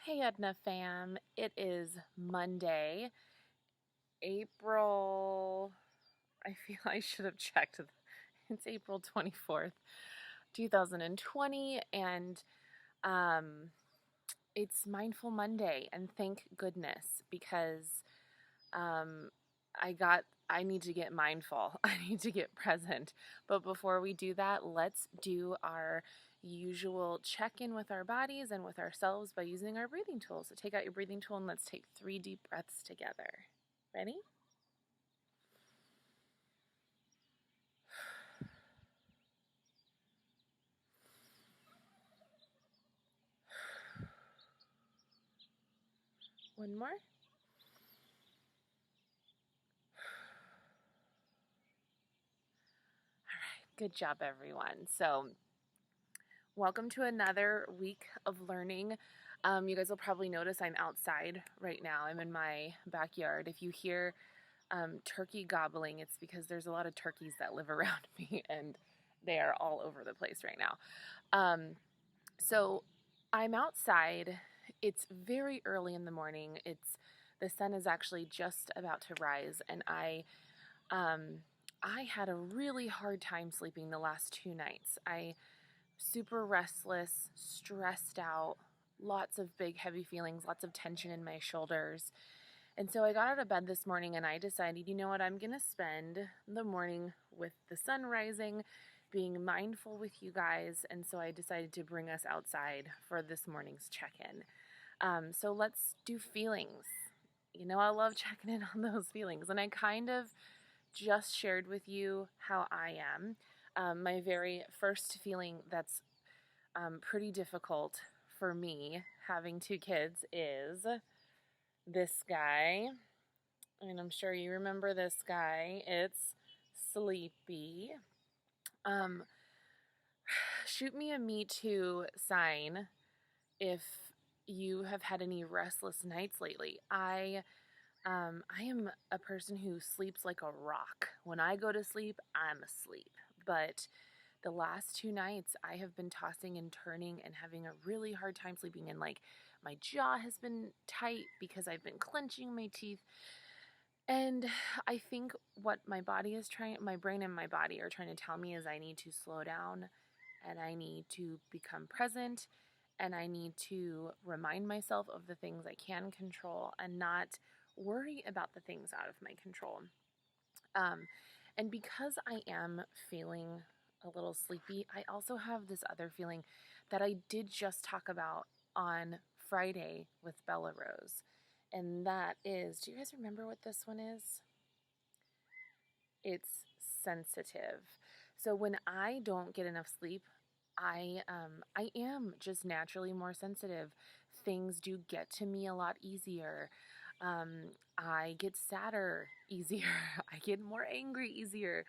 Hey Edna fam, it is Monday, April. I feel I should have checked. It's April 24th, 2020, and um, it's Mindful Monday, and thank goodness because um, I need to get mindful. I need to get present. But before we do that, let's do our usual check in with our bodies and with ourselves by using our breathing tool. So take out your breathing tool and let's take 3 deep breaths together. Ready? One more. All right. Good job, everyone. So, welcome to another week of learning. You guys will probably notice I'm outside right now. I'm in my backyard. If you hear turkey gobbling, it's because there's a lot of turkeys that live around me and they are all over the place right now. So I'm outside. It's very early in the morning. The sun is actually just about to rise, and I had a really hard time sleeping the last 2 nights. I super restless, stressed out, lots of big heavy feelings, lots of tension in my shoulders. And so I got out of bed this morning and I decided, you know what, I'm going to spend the morning with the sun rising, being mindful with you guys. And so I decided to bring us outside for this morning's check in. So let's do feelings. You know, I love checking in on those feelings. And I kind of just shared with you how I am. My very first feeling that's pretty difficult for me having 2 kids is this guy, and I'm sure you remember this guy. It's Sleepy. Um, Shoot me a Me Too sign if you have had any restless nights lately. I am a person who sleeps like a rock. When I go to sleep, I'm asleep. But the last 2 nights, I have been tossing and turning and having a really hard time sleeping. And like my jaw has been tight because I've been clenching my teeth. And I think what my brain and my body are trying to tell me is I need to slow down and I need to become present and I need to remind myself of the things I can control and not worry about the things out of my control. Um, and because I am feeling a little sleepy, I also have this other feeling that I did just talk about on Friday with Bella Rose. And that is, do you guys remember what this one is? It's sensitive. So when I don't get enough sleep, I am just naturally more sensitive. Things do get to me a lot easier. I get sadder easier. I get more angry easier.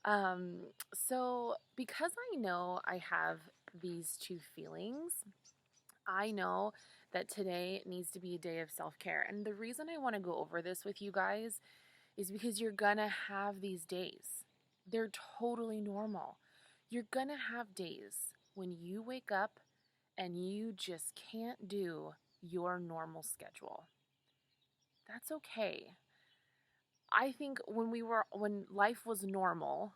Um, so because I know I have these 2 feelings, I know that today needs to be a day of self care. And the reason I want to go over this with you guys is because you're gonna have these days. They're totally normal. You're gonna have days when you wake up and you just can't do your normal schedule. That's okay. I think when life was normal,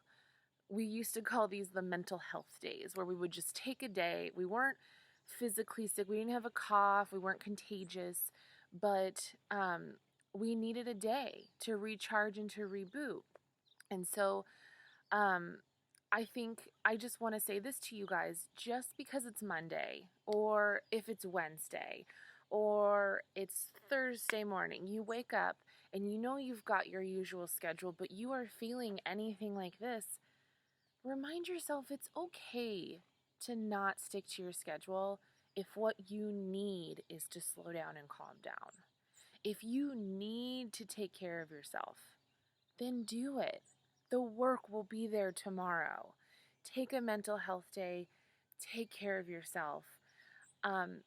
we used to call these the mental health days where we would just take a day. We weren't physically sick, we didn't have a cough, we weren't contagious, but we needed a day to recharge and to reboot. And so um, I think I just want to say this to you guys, just because it's Monday or if it's Wednesday or it's Thursday morning, you wake up and you know you've got your usual schedule, but you are feeling anything like this, remind yourself it's okay to not stick to your schedule if what you need is to slow down and calm down. If you need to take care of yourself, then do it. The work will be there tomorrow. Take a mental health day, take care of yourself. Um,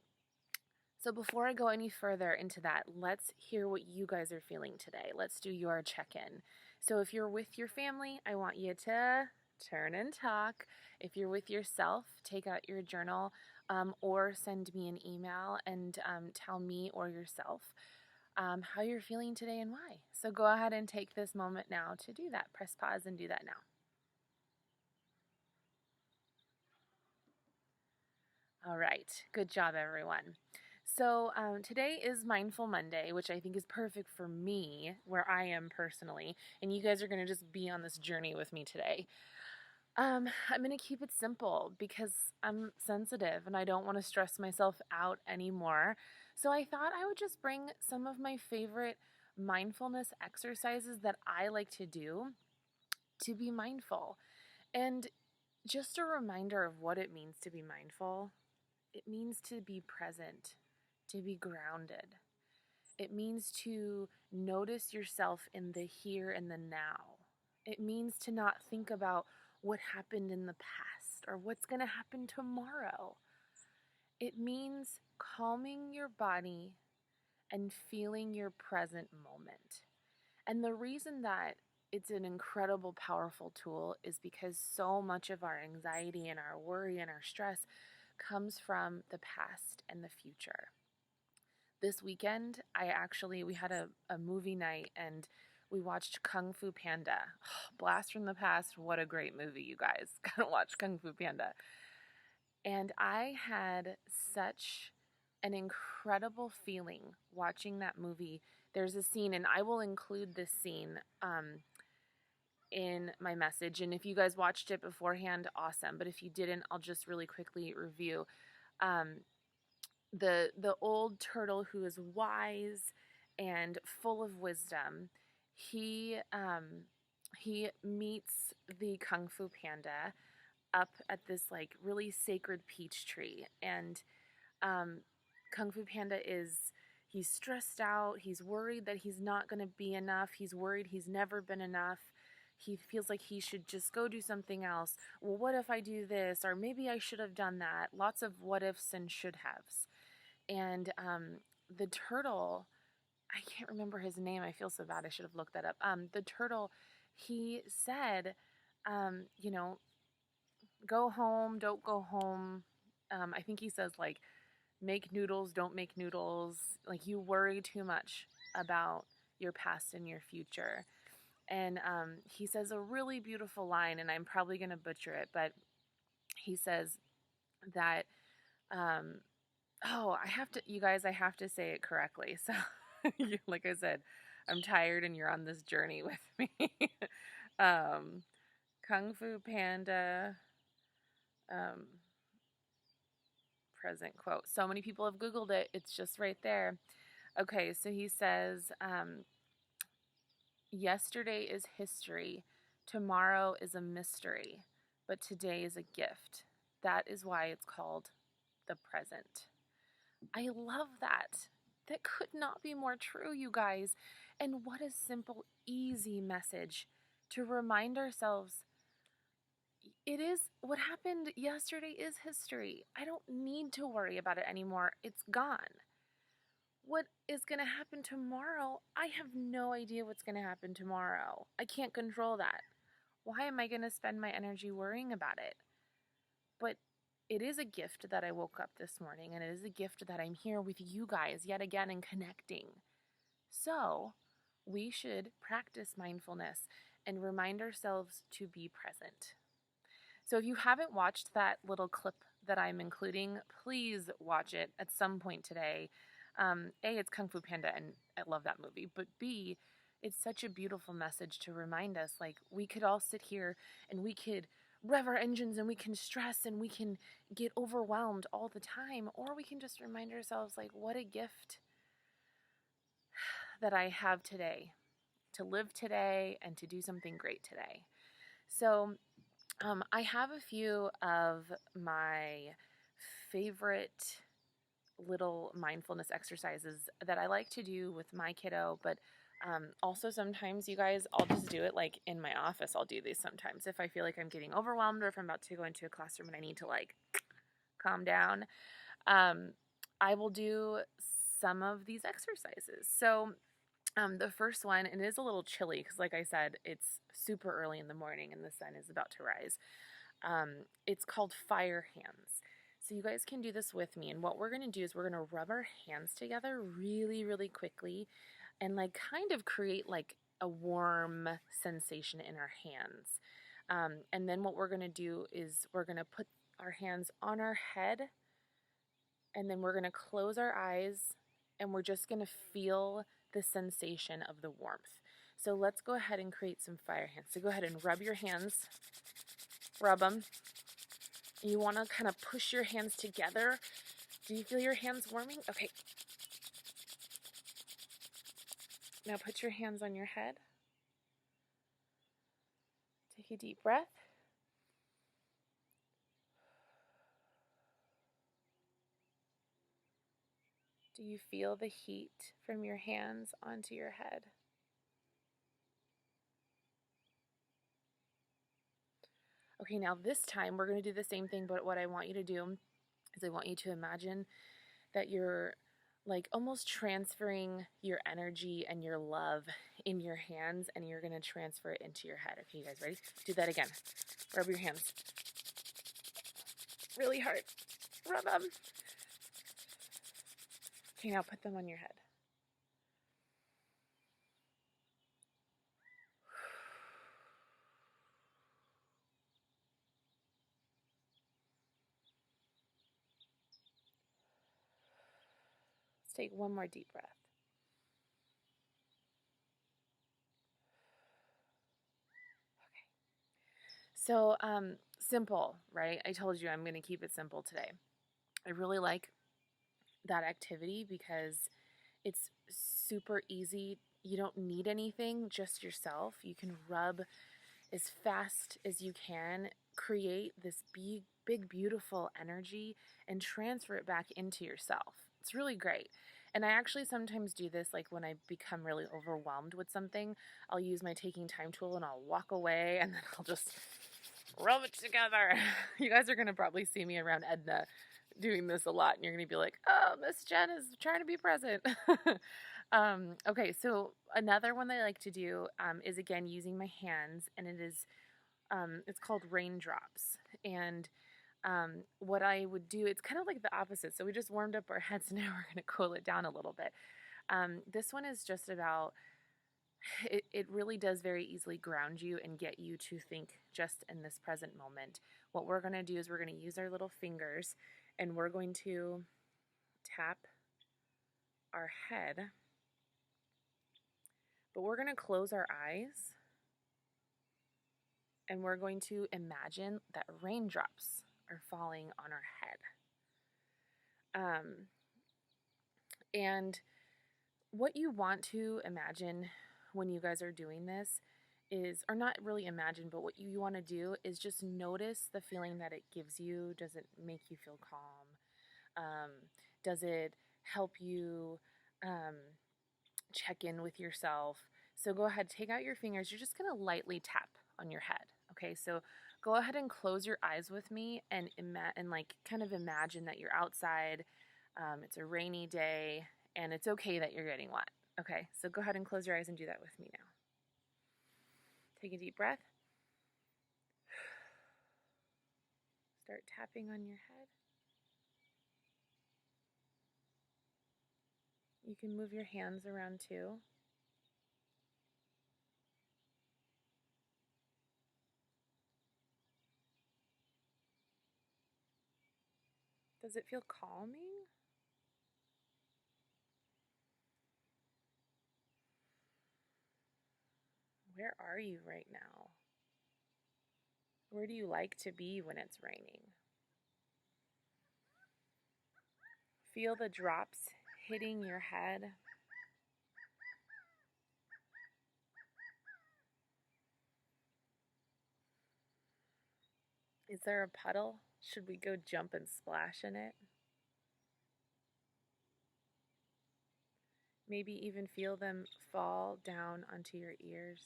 so, before I go any further into that, let's hear what you guys are feeling today. Let's do your check in. So, if you're with your family, I want you to turn and talk. If you're with yourself, take out your journal. or send me an email and tell me or yourself how you're feeling today and why. So go ahead and take this moment now to do that. Press pause and do that now. All right, good job, everyone. So today is Mindful Monday, which I think is perfect for me, where I am personally, and you guys are going to just be on this journey with me today. I'm going to keep it simple because I'm sensitive and I don't want to stress myself out anymore. So I thought I would just bring some of my favorite mindfulness exercises that I like to do to be mindful. And just a reminder of what it means to be mindful. It means to be present, to be grounded. It means to notice yourself in the here and the now. It means to not think about what happened in the past or what's going to happen tomorrow. It means calming your body and feeling your present moment. And the reason that it's an incredible, powerful tool is because so much of our anxiety and our worry and our stress comes from the past and the future. This weekend, we had a movie night and we watched Kung Fu Panda. Blast from the past, what a great movie, you guys. Gotta watch Kung Fu Panda. And I had such an incredible feeling watching that movie. There's a scene, and I will include this scene in my message. And if you guys watched it beforehand, awesome. But if you didn't, I'll just really quickly review. Um, the old turtle who is wise and full of wisdom, he meets the Kung Fu Panda up at this like really sacred peach tree, and um, Kung Fu Panda he's stressed out. He's worried that he's not going to be enough. He's worried he's never been enough. He feels like he should just go do something else. Well, what if I do this? Or maybe I should have done that. Lots of what ifs and should haves. And the turtle, I can't remember his name. I feel so bad. I should have looked that up. The turtle, he said, you know, go home, don't go home. I think he says, like, make noodles, don't make noodles. Like, you worry too much about your past and your future. And he says a really beautiful line, and I'm probably going to butcher it, but he says that, you guys, I have to say it correctly. So, like I said, I'm tired and you're on this journey with me. Kung Fu Panda, um, present quote. So many people have Googled it. It's just right there. Okay, so he says, yesterday is history. Tomorrow is a mystery. But today is a gift. That is why it's called the present. I love that. That could not be more true, you guys. And what a simple, easy message to remind ourselves it is what happened yesterday is history. I don't need to worry about it anymore. It's gone. What is going to happen tomorrow? I have no idea what's going to happen tomorrow. I can't control that. Why am I going to spend my energy worrying about it? But it is a gift that I woke up this morning, and it is a gift that I'm here with you guys yet again and connecting. So we should practice mindfulness and remind ourselves to be present. So if you haven't watched that little clip that I'm including, please watch it at some point today. A, it's Kung Fu Panda, and I love that movie. But B, it's such a beautiful message to remind us, like, we could all sit here and we could rev our engines and we can stress and we can get overwhelmed all the time. Or we can just remind ourselves, like, what a gift that I have today to live today and to do something great today. So I have a few of my favorite little mindfulness exercises that I like to do with my kiddo, but also sometimes, you guys, I'll just do it like in my office. I'll do these sometimes if I feel like I'm getting overwhelmed or if I'm about to go into a classroom and I need to like calm down. I will do some of these exercises. So the first one, and it is a little chilly because, like I said, it's super early in the morning and the sun is about to rise. It's called fire hands. So you guys can do this with me. And what we're going to do is we're going to rub our hands together really, really quickly and like kind of create like a warm sensation in our hands. And then what we're going to do is we're going to put our hands on our head, and then we're going to close our eyes, and we're just going to feel the sensation of the warmth. So let's go ahead and create some fire hands. So go ahead and rub your hands, rub them. You want to kind of push your hands together. Do you feel your hands warming? Okay. Now put your hands on your head. Take a deep breath. Do you feel the heat from your hands onto your head? Okay, now this time we're going to do the same thing, but what I want you to do is I want you to imagine that you're like almost transferring your energy and your love in your hands, and you're going to transfer it into your head. Okay, you guys ready? Do that again. Rub your hands really hard. Rub them. Okay, now put them on your head. Let's take one more deep breath. Okay. So, simple, right? I told you I'm going to keep it simple today. I really like that activity because it's super easy. You don't need anything, just yourself. You can rub as fast as you can, create this big, beautiful energy, and transfer it back into yourself. It's really great. And I actually sometimes do this, like when I become really overwhelmed with something, I'll use my taking time tool and I'll walk away and then I'll just rub it together. You guys are going to probably see me around Edna doing this a lot, and you're going to be like, oh, Miss Jen is trying to be present. Okay, so another one that I like to do is, again, using my hands, and it's called Raindrops. And what I would do, it's kind of like the opposite. So we just warmed up our heads, and now we're going to cool it down a little bit. This one is just about, it really does very easily ground you and get you to think just in this present moment. What we're going to do is we're going to use our little fingers, and we're going to tap our head, but we're going to close our eyes, and we're going to imagine that raindrops are falling on our head. And what you want to imagine when you guys are doing this is, or not really imagine, but what you want to do is just notice the feeling that it gives you. Does it make you feel calm? Does it help you check in with yourself? So go ahead, take out your fingers. You're just going to lightly tap on your head. Okay, so go ahead and close your eyes with me and like kind of imagine that you're outside. It's a rainy day, and it's okay that you're getting wet. Okay, so go ahead and close your eyes and do that with me now. Take a deep breath. Start tapping on your head. You can move your hands around too. Does it feel calming? Where are you right now? Where do you like to be when it's raining? Feel the drops hitting your head. Is there a puddle? Should we go jump and splash in it? Maybe even feel them fall down onto your ears.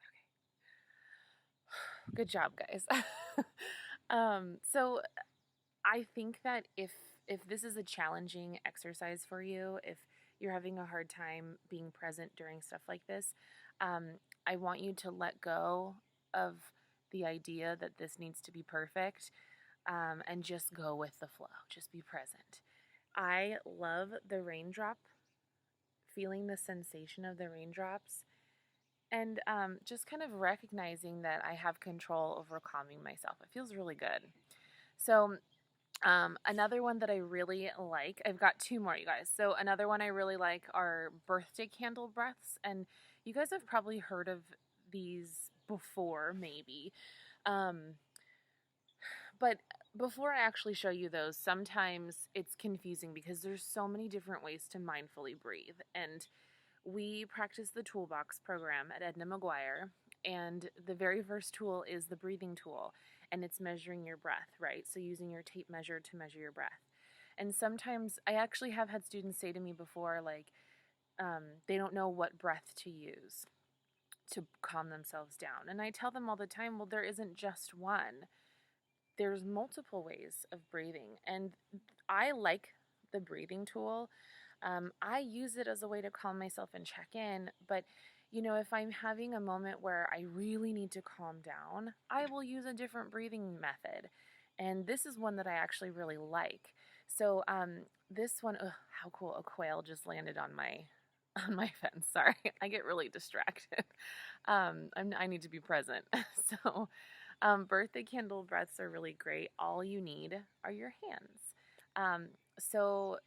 Okay. Good job, guys. So I think that if this is a challenging exercise for you, if you're having a hard time being present during stuff like this, I want you to let go of the idea that this needs to be perfect, and just go with the flow. Just be present. I love the raindrop, feeling the sensation of the raindrops, and just kind of recognizing that I have control over calming myself. It feels really good. So, another one that I really like, I've got two more, you guys. So, another one I really like are birthday candle breaths. And you guys have probably heard of these before, maybe. Um, but before I actually show you those, sometimes it's confusing because there's so many different ways to mindfully breathe. And we practice the Toolbox program at Edna McGuire, and the very first tool is the breathing tool, and it's measuring your breath, right? So using your tape measure to measure your breath. And sometimes I actually have had students say to me before, like, they don't know what breath to use to calm themselves down. And I tell them all the time, well, there isn't just one. There's multiple ways of breathing. And I like the breathing tool. I use it as a way to calm myself and check in. But, if I'm having a moment where I really need to calm down, I will use a different breathing method. And this is one that I actually really like. So, this one, how cool! A quail just landed on my fence. Sorry, I get really distracted. I need to be present. So, birthday candle breaths are really great. All you need are your hands. So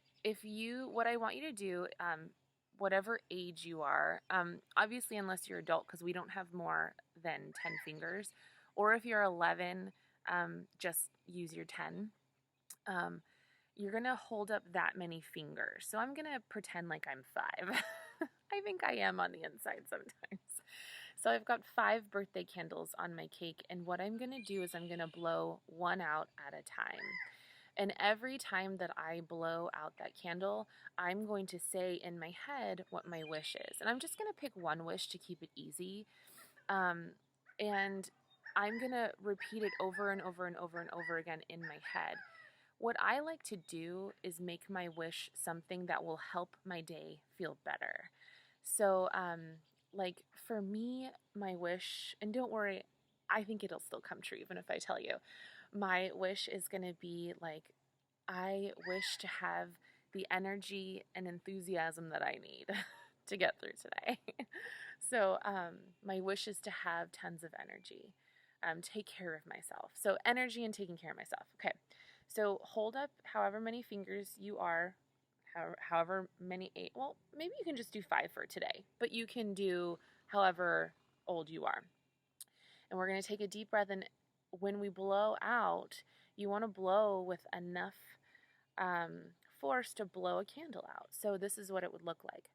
what I want you to do, whatever age you are, obviously unless you're adult, because we don't have more than 10 fingers, or if you're 11, just use your 10. You're going to hold up that many fingers. So I'm going to pretend like I'm 5. I think I am on the inside sometimes. So I've got 5 birthday candles on my cake, and what I'm going to do is I'm going to blow one out at a time. And every time that I blow out that candle, I'm going to say in my head what my wish is. And I'm just going to pick one wish to keep it easy. And I'm going to repeat it over and over and over and over again in my head. What I like to do is make my wish something that will help my day feel better. So, like for me, my wish, and don't worry, I think it'll still come true even if I tell you. My wish is going to be like, I wish to have the energy and enthusiasm that I need to get through today. So, my wish is to have tons of energy, take care of myself. So, energy and taking care of myself. Okay. So, hold up however many fingers you are, however many, 8. Well, maybe you can just do 5 for today, but you can do however old you are. And we're going to take a deep breath, and when we blow out, you want to blow with enough force to blow a candle out. So this is what it would look like.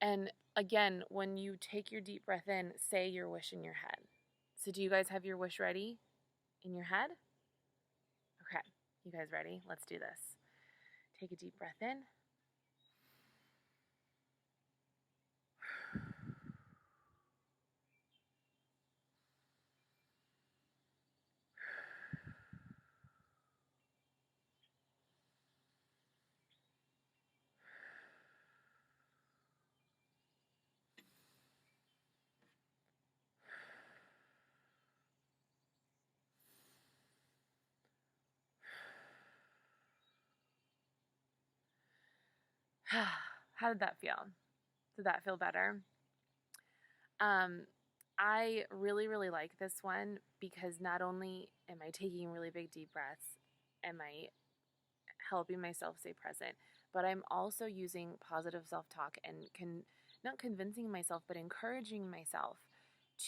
And again, when you take your deep breath in, say your wish in your head. So do you guys have your wish ready in your head? Okay, you guys ready? Let's do this. Take a deep breath in. How did that feel? Did that feel better? I really, really like this one because not only am I taking really big deep breaths, am I helping myself stay present, but I'm also using positive self-talk and not convincing myself, but encouraging myself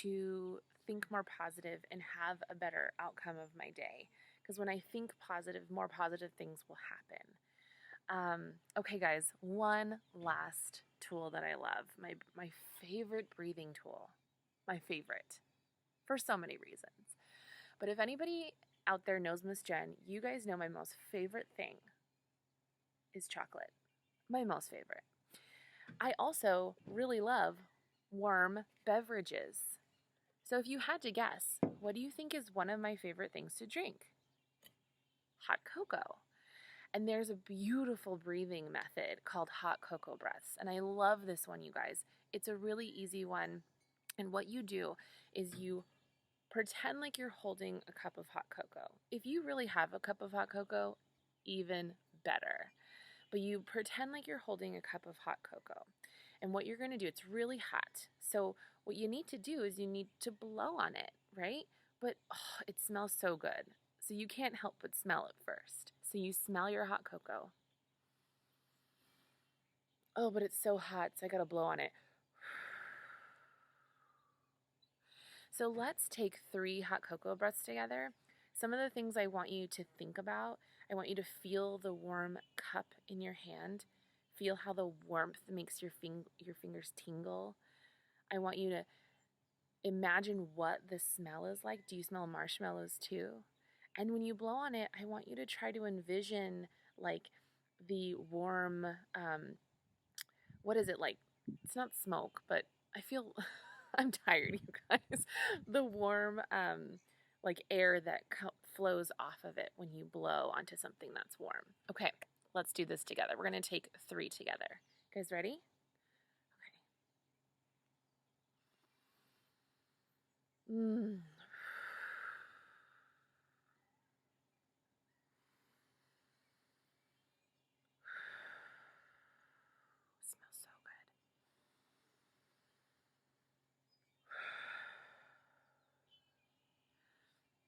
to think more positive and have a better outcome of my day. Because when I think positive, more positive things will happen. Okay, guys, one last tool that I love, my favorite breathing tool, my favorite, for so many reasons. But if anybody out there knows Miss Jen, you guys know my most favorite thing is chocolate. My most favorite. I also really love warm beverages. So if you had to guess, what do you think is one of my favorite things to drink? Hot cocoa. And there's a beautiful breathing method called hot cocoa breaths. And I love this one, you guys. It's a really easy one. And what you do is you pretend like you're holding a cup of hot cocoa. If you really have a cup of hot cocoa, even better. But you pretend like you're holding a cup of hot cocoa. And what you're going to do, it's really hot. So what you need to do is you need to blow on it, right? But it smells so good. So you can't help but smell it first. So you smell your hot cocoa. Oh, but it's so hot, so I got to blow on it. So let's take 3 hot cocoa breaths together. Some of the things I want you to think about, I want you to feel the warm cup in your hand. Feel how the warmth makes your fingers tingle. I want you to imagine what the smell is like. Do you smell marshmallows too? And when you blow on it, I want you to try to envision like the warm, what is it like? It's not smoke, but I feel I'm tired, you guys. The warm, like air that flows off of it when you blow onto something that's warm. Okay, let's do this together. We're going to take 3 together. You guys ready? Okay. Smells so good.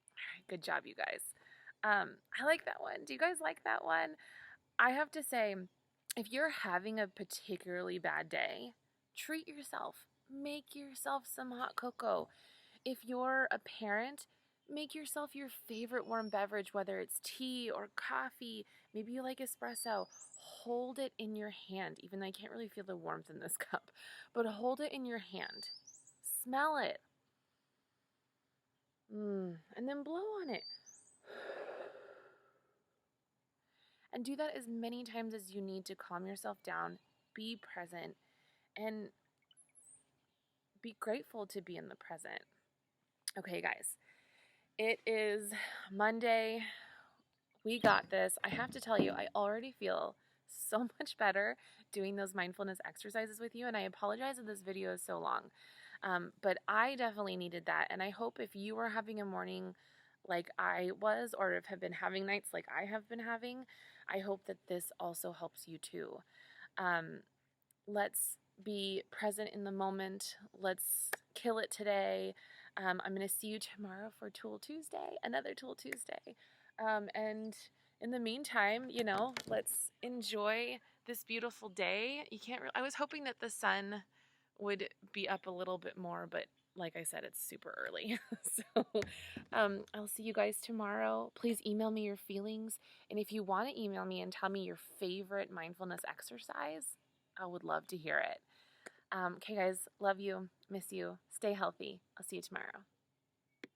All right, good job, you guys. I like that one. Do you guys like that one? I have to say, if you're having a particularly bad day, treat yourself. Make yourself some hot cocoa. If you're a parent, make yourself your favorite warm beverage, whether it's tea or coffee. Maybe you like espresso. Hold it in your hand, even though I can't really feel the warmth in this cup. But hold it in your hand. Smell it. And then blow on it. And do that as many times as you need to calm yourself down, be present, and be grateful to be in the present. Okay, guys, it is Monday. We got this. I have to tell you, I already feel so much better doing those mindfulness exercises with you, and I apologize that this video is so long. But I definitely needed that, and I hope if you are having a morning like I was, or have been having nights like I have been having, I hope that this also helps you too. Let's be present in the moment. Let's kill it today. I'm going to see you tomorrow for Tool Tuesday, another Tool Tuesday. And in the meantime, let's enjoy this beautiful day. I was hoping that the sun would be up a little bit more, but like I said, it's super early. So I'll see you guys tomorrow. Please email me your feelings. And if you want to email me and tell me your favorite mindfulness exercise, I would love to hear it. Okay, guys, love you, miss you. Stay healthy. I'll see you tomorrow.